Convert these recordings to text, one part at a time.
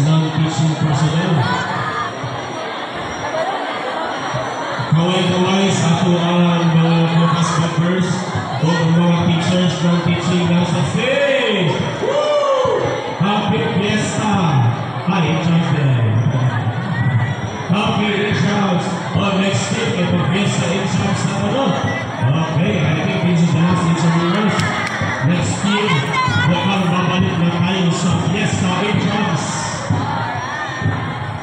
non-teaching personnel. Kaway-kaway sa ato ang mga focus peppers o mga teachers ng teaching nasa stage. Woo! Happy Fiesta! Hi, Jonathan. Happy Richards! Oh, next week, ito Fiesta Richards na ano? Okay, I think this is the last interviewers. Next year, mukhang babalik na tayo sa Fiesta Richards.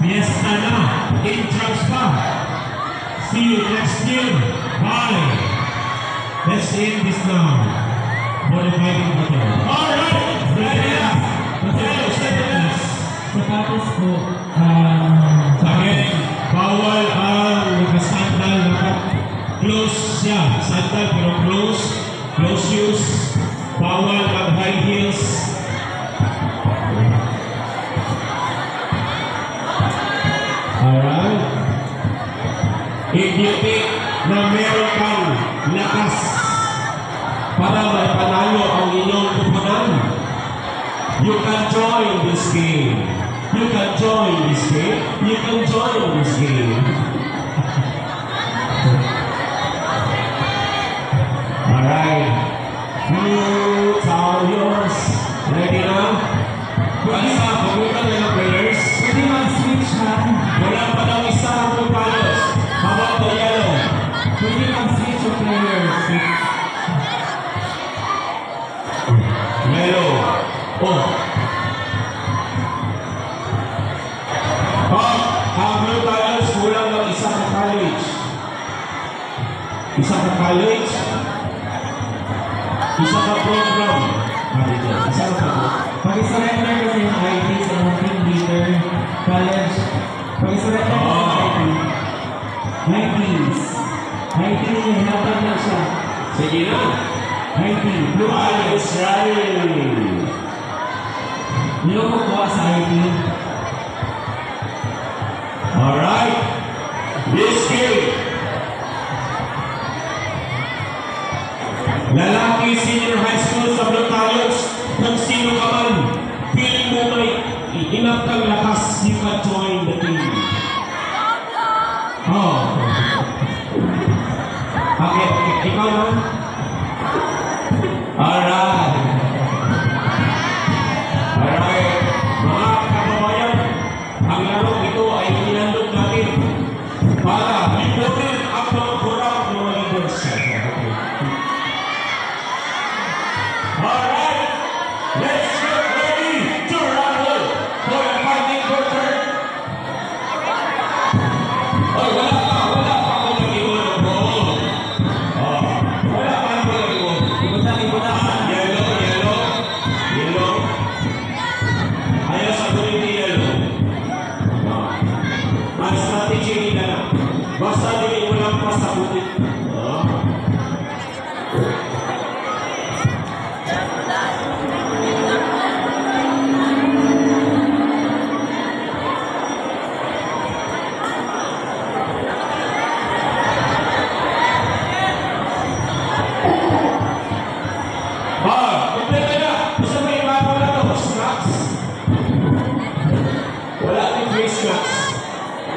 Fiesta na, Richards pa. See you next year. Bye. Let's end this now. For the fighting battle. Alright! Ready up! Tapos po, again, bawal ang nakasandal na close siya. Sandal pero close. Close shoes. Bawal ang high heels. Alright? If you think na meron kang lakas para maipanalo ang inyong tupunan, you can join this game. You can join this game. You can join this game. Alright. Fruits are yours. Ready na? Basta, pumunta na ng players. pwede mag-switch ha. Wala pa daw isa ang pagpalos. How about the yellow? Pwede mag-switch yung players. Yellow. Oh. Ang blue colors, kulang ng isa ka college. Isa ka college. Isa ka program. Isa ka program. Pag-surrender kasi yung ID sa mga team leader, college. Pag-surrender kasi yung ID. High teams. High team yung hinapan na siya. Sige na. High team. Blue Ayos, right. Niloko ko sa ID. Alright. This game. Lalaki senior high school sa Blue Colors. Kung sino ka man, feeling mo may enough kang lakas, you can join the team. Oh. Okay, ikaw na. Alright. Alright. Mga kababayan, ang laro ito ay inandog natin para lipunin ang mga kurang ng mga leaders. Alright. Let's get ready to rumble for the fighting quarter. Oh, wala pa ako nag-iwan ng ball. Oh, wala pa ako nag-iwan. Yellow. Ayaw sa kulit ni yellow. Ang strategy nila na. Basta din mo lang pa sa kulit.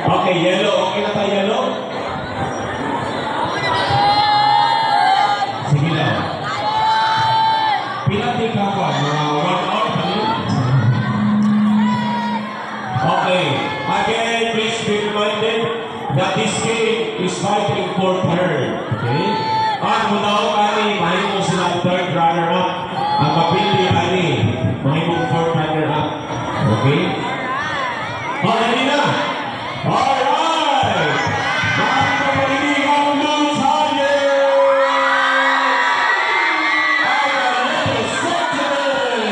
Okay, yellow. Okay na tayo, yellow? Sige lang. Pinati ka pa. Mga 1 hour pa rin. Okay. Again, please be reminded that this game is fighting for third. Okay? At muna ko kani, mahimong sila third runner-up. Ang mapili kani, mahimong fourth runner-up. Okay? Ready na? Alright! Bakit ka marinig ang Blue Tigers? At ang ladies section!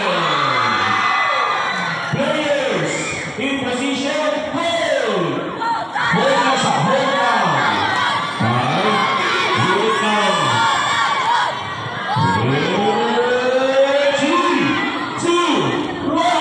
Players in position, hold! Hold na sa hold down! Alright? Hold down! 3, 2, 1!